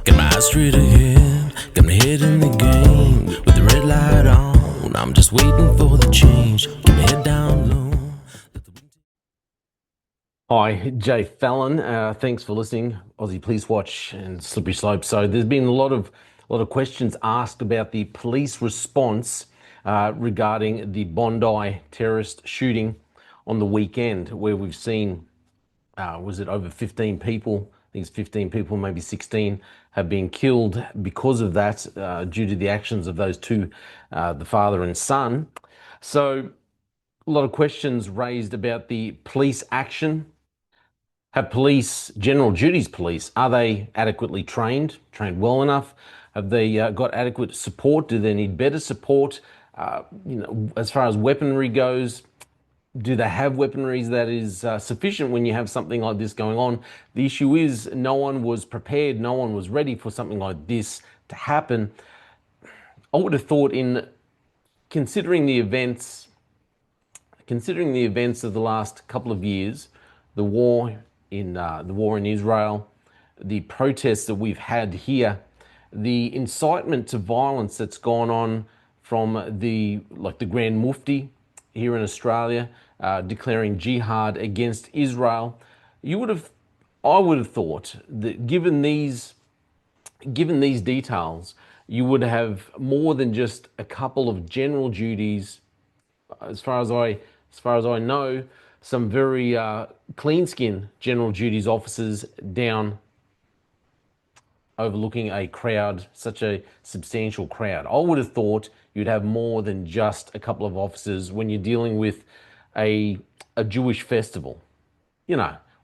Got my eyes straight ahead, got my head in the game. With the red light on, I'm just waiting for the change. Keep my head down low. Hi, Jay Fallon. Thanks for listening, Aussie Police Watch and Slippery Slope. So there's been a lot of questions asked about the police response regarding the Bondi terrorist shooting on the weekend, where we've seen, was it over 15 people? I think it's 15 people, maybe 16, have been killed because of that, due to the actions of those two, the father and son. So a lot of questions raised about the police action. Have police, general duties police, are they adequately trained well enough? Have they got adequate support? Do they need better support? As far as weaponry goes, do they have weaponry that is sufficient when you have something like this going on? The issue is no one was prepared, no one was ready for something like this to happen. I would have thought, in considering the events of the last couple of years, the war in Israel, the protests that we've had here, the incitement to violence that's gone on from the Grand Mufti here in Australia, declaring jihad against Israel, I would have thought that given these details, you would have more than just a couple of general duties. As far as I know, some very clean-skinned general duties officers down overlooking a crowd, such a substantial crowd. I would have thought you'd have more than just a couple of officers when you're dealing with a Jewish festival.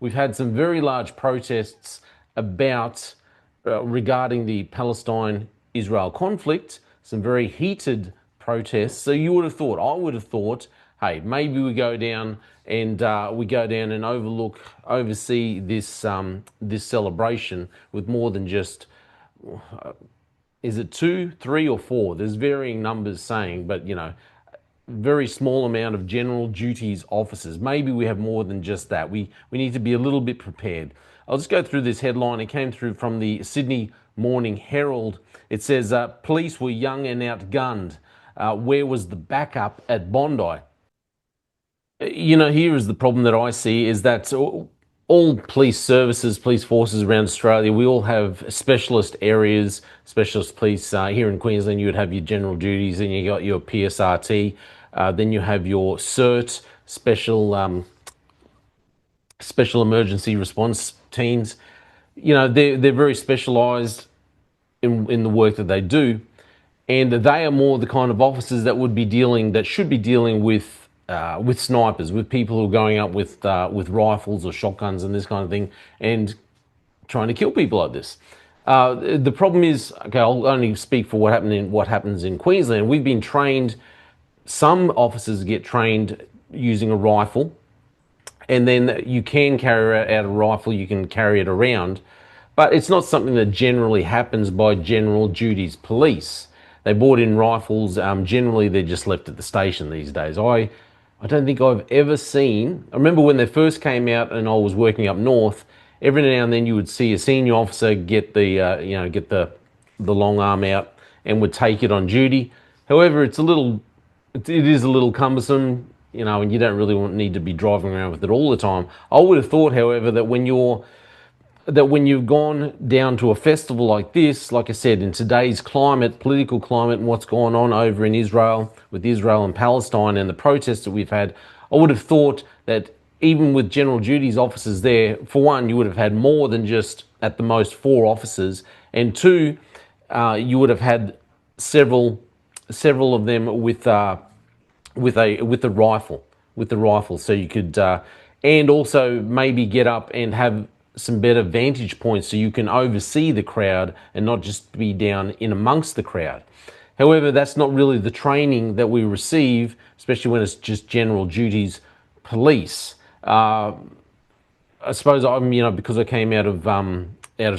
We've had some very large protests about regarding the Palestine-Israel conflict, some very heated protests. So I would have thought, hey, maybe we go down and oversee this this celebration with more than just, is it 2, 3, or 4? There's varying numbers saying, but very small amount of general duties officers. Maybe we have more than just that. We need to be a little bit prepared. I'll just go through this headline. It came through from the Sydney Morning Herald. It says, police were young and outgunned. Where was the backup at Bondi? Here is the problem that I see, is that all police services, police forces around Australia, we all have specialist areas, specialist police. Here in Queensland, you would have your general duties, and you got your PSRT, then you have your CERT, special emergency response teams. They're very specialised in the work that they do, and they are more the kind of officers that should be dealing with snipers, with people who are going up with rifles or shotguns and this kind of thing, and trying to kill people like this. The problem is, okay, I'll only speak for what happens in Queensland. We've been trained. Some officers get trained using a rifle, and then you can carry out a rifle. You can carry it around, but it's not something that generally happens by general duties police. They brought in rifles. Generally, they're just left at the station these days. I don't think I've ever seen. I remember when they first came out, and I was working up north. Every now and then, you would see a senior officer get the long arm out and would take it on duty. However, it is a little cumbersome, and you don't really need to be driving around with it all the time. I would have thought, however, that when you've gone down to a festival like this, like I said, in today's political climate, and what's going on over in Israel, with Israel and Palestine and the protests that we've had, I would have thought that even with general duties officers there, for one, you would have had more than just at the most 4 officers, and 2, you would have had several of them with the rifle, so you could, and also maybe get up and have some better vantage points so you can oversee the crowd and not just be down in amongst the crowd. However, that's not really the training that we receive, especially when it's just general duties police. I suppose because I came out of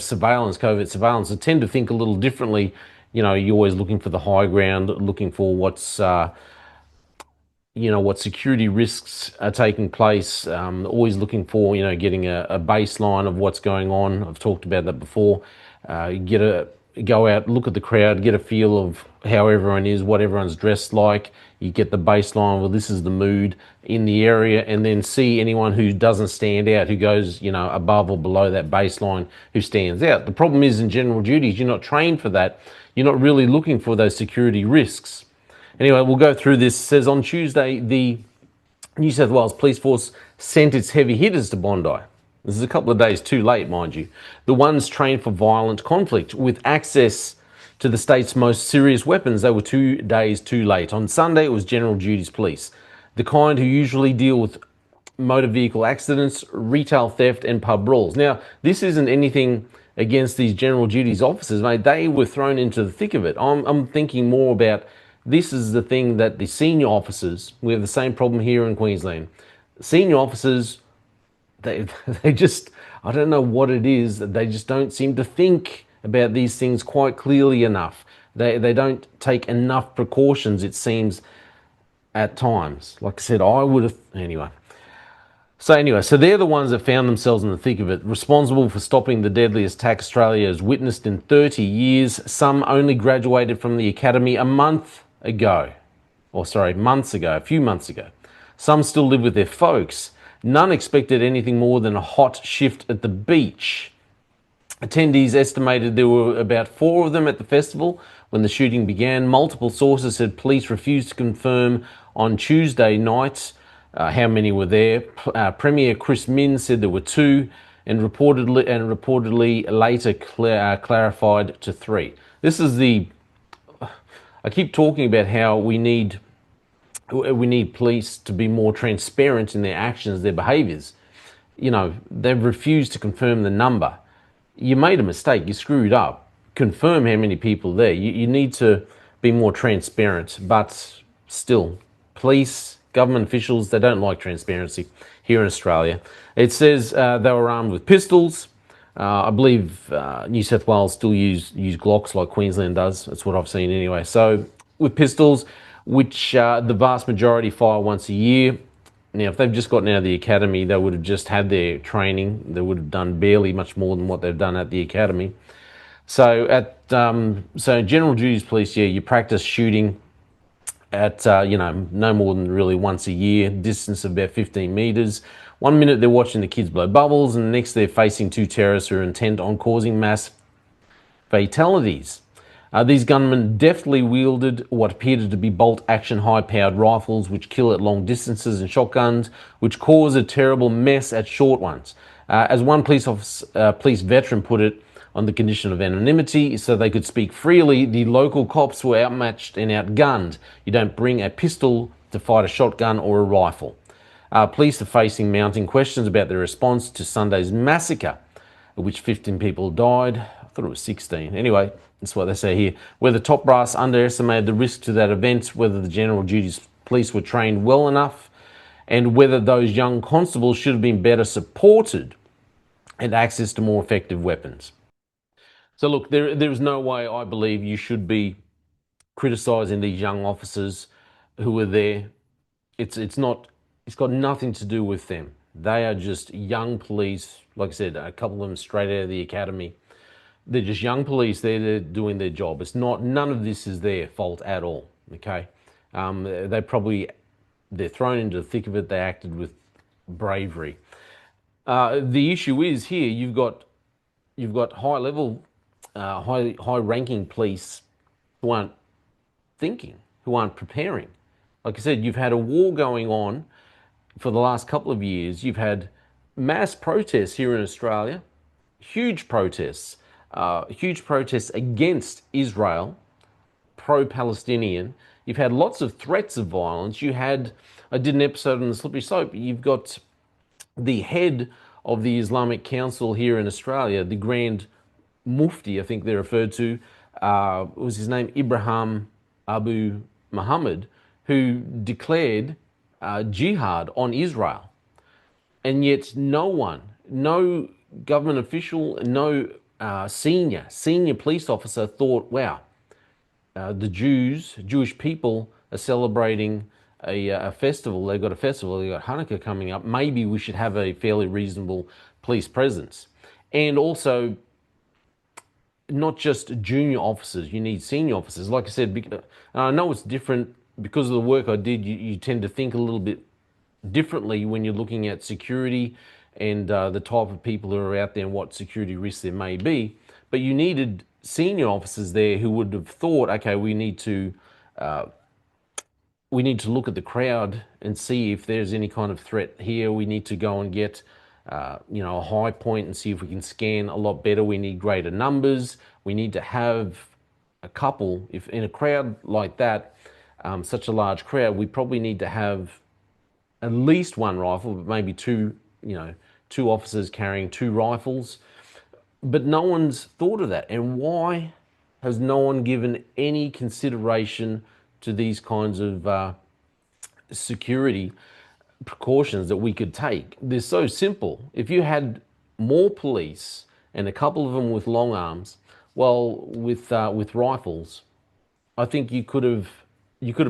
surveillance, COVID surveillance, I tend to think a little differently. You're always looking for the high ground, looking for what security risks are taking place, always looking for, getting a baseline of what's going on. I've talked about that before. go out, look at the crowd, get a feel of how everyone is, what everyone's dressed like. You get the baseline, well, this is the mood in the area, and then see anyone who doesn't stand out, who goes, above or below that baseline, who stands out. The problem is in general duties, you're not trained for that. You're not really looking for those security risks. Anyway, we'll go through this. It says on Tuesday, the New South Wales Police Force sent its heavy hitters to Bondi. This is a couple of days too late, mind you. The ones trained for violent conflict with access to the state's most serious weapons. They were 2 days too late. On Sunday, it was General Duties Police, the kind who usually deal with motor vehicle accidents, retail theft, and pub brawls. Now, this isn't anything against these General Duties officers, mate. They were thrown into the thick of it. I'm thinking more about this is the thing that the senior officers, we have the same problem here in Queensland. Senior officers, they just, I don't know what it is, that they just don't seem to think about these things quite clearly enough. They don't take enough precautions, it seems, at times. Like I said, I would have, anyway. So they're the ones that found themselves in the thick of it, responsible for stopping the deadliest attack Australia has witnessed in 30 years. Some only graduated from the academy months ago. A few months ago. Some still live with their folks. None expected anything more than a hot shift at the beach. Attendees estimated there were about 4 of them at the festival when the shooting began. Multiple sources said police refused to confirm on Tuesday night how many were there. Premier Chris Minns said there were 2, and reportedly later clarified to 3. This is I keep talking about how we need police to be more transparent in their actions, their behaviours. They've refused to confirm the number. You made a mistake, you screwed up. Confirm how many people are there. You need to be more transparent, but still, police, government officials, they don't like transparency here in Australia. It says they were armed with pistols. I believe New South Wales still use Glocks like Queensland does. That's what I've seen anyway. So with pistols, which the vast majority fire once a year. Now, if they've just gotten out of the academy, they would have just had their training. They would have done barely much more than what they've done at the academy. So General Duties Police, you practice shooting at no more than really once a year, distance of about 15 metres. 1 minute they're watching the kids blow bubbles, and the next they're facing 2 terrorists who are intent on causing mass fatalities. These gunmen deftly wielded what appeared to be bolt-action high-powered rifles which kill at long distances, and shotguns which cause a terrible mess at short ones. As one police veteran put it, on the condition of anonymity, so they could speak freely, the local cops were outmatched and outgunned. You don't bring a pistol to fight a shotgun or a rifle. Police are facing mounting questions about their response to Sunday's massacre, in which 15 people died. I thought it was 16. Anyway, that's what they say here. Whether top brass underestimated the risk to that event, whether the General Duties Police were trained well enough, and whether those young constables should have been better supported and access to more effective weapons. So look, there is no way I believe you should be criticising these young officers who are there. It's got nothing to do with them. They are just young police. Like I said, a couple of them straight out of the academy. They're just young police. They're doing their job. None of this is their fault at all. Okay, they're thrown into the thick of it. They acted with bravery. The issue is here. You've got high-ranking police who aren't thinking, who aren't preparing. Like I said, you've had a war going on for the last couple of years. You've had mass protests here in Australia, huge protests against Israel, pro-Palestinian. You've had lots of threats of violence. I did an episode on the slippery slope. You've got the head of the Islamic Council here in Australia, the Grand Mufti, I think they're referred to, was his name Ibrahim Abu Muhammad, who declared jihad on Israel. And yet no government official, no senior police officer thought, wow, the Jewish people are celebrating a festival. They've got Hanukkah coming up. Maybe we should have a fairly reasonable police presence. And also, not just junior officers, you need senior officers. Like I said, I know it's different because of the work I did. You tend to think a little bit differently when you're looking at security and the type of people who are out there and what security risks there may be. But you needed senior officers there who would have thought, okay, we need to look at the crowd and see if there's any kind of threat here. We need to go and get a high point and see if we can scan a lot better. We need greater numbers. We need to have a couple. If in a crowd like that, such a large crowd, we probably need to have at least one rifle, but maybe two officers carrying two rifles. But no one's thought of that. And why has no one given any consideration to these kinds of security precautions that we could take? They're so simple. If you had more police and a couple of them with long arms, well, with rifles, I think you could have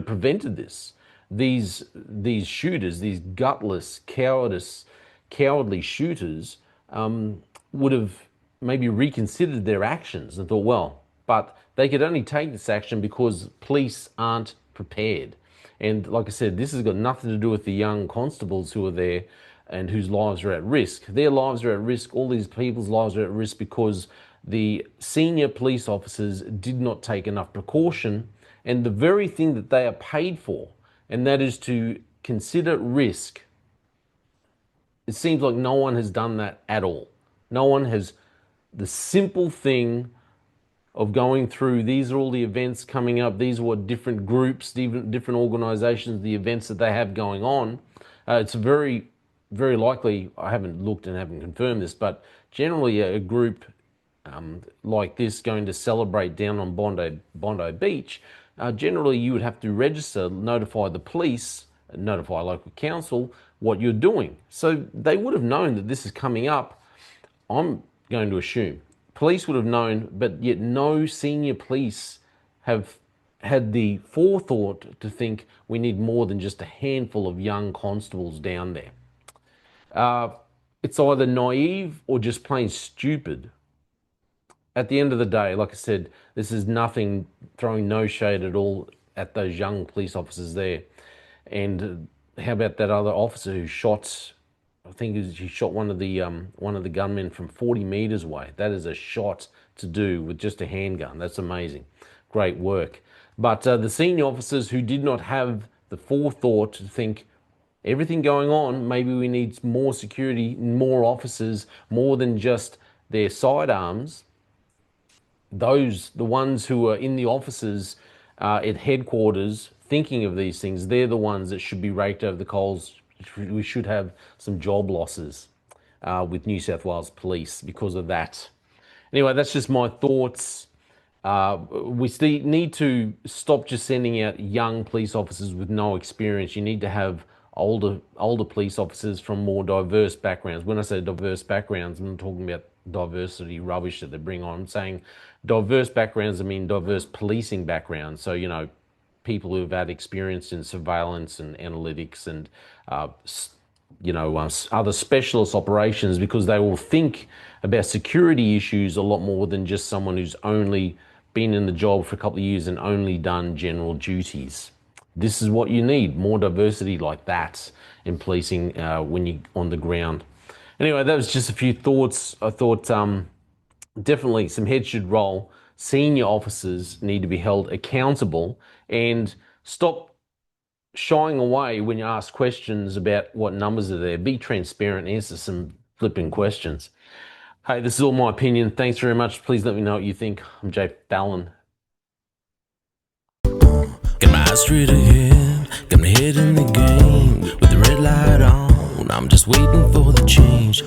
prevented this. These shooters, these gutless, cowardly shooters, would have maybe reconsidered their actions and thought, well, but they could only take this action because police aren't prepared. And like I said, this has got nothing to do with the young constables who are there and whose lives are at risk. Their lives are at risk. All these people's lives are at risk because the senior police officers did not take enough precaution, and the very thing that they are paid for, and that is to consider risk. It seems like no one has done that at all. No one has. The simple thing of going through, these are all the events coming up, these are what different groups, different organizations, the events that they have going on. It's very, very likely, I haven't looked and haven't confirmed this, but generally a group like this going to celebrate down on Bondi Beach, generally you would have to register, notify the police, notify local council what you're doing. So they would have known that this is coming up. I'm going to assume police would have known, but yet no senior police have had the forethought to think we need more than just a handful of young constables down there. It's either naive or just plain stupid. At the end of the day, like I said, this is nothing, throwing no shade at all at those young police officers there. And how about that other officer who shot, I think he shot one of the gunmen from 40 meters away. That is a shot to do with just a handgun. That's amazing. Great work. But the senior officers who did not have the forethought to think everything going on, maybe we need more security, more officers, more than just their sidearms. The ones who are in the offices at headquarters thinking of these things, they're the ones that should be raked over the coals. We should have some job losses with New South Wales Police because of that. Anyway, that's just my thoughts. We need to stop just sending out young police officers with no experience. You need to have older police officers from more diverse backgrounds. When I say diverse backgrounds, I'm not talking about diversity rubbish that they bring on. I'm saying diverse backgrounds, I mean diverse policing backgrounds. So, people who've had experience in surveillance and analytics and, other specialist operations, because they will think about security issues a lot more than just someone who's only been in the job for a couple of years and only done general duties. This is what you need, more diversity like that in policing when you're on the ground. Anyway, that was just a few thoughts. I thought definitely some heads should roll. Senior officers need to be held accountable and stop shying away when you ask questions about what numbers are there. Be transparent, answer some flipping questions. Hey, this is all my opinion. Thanks very much. Please let me know what you think. I'm Jay Fallon. Got my eyes straight ahead, got my head in the game with the red light on. I'm just waiting for the change.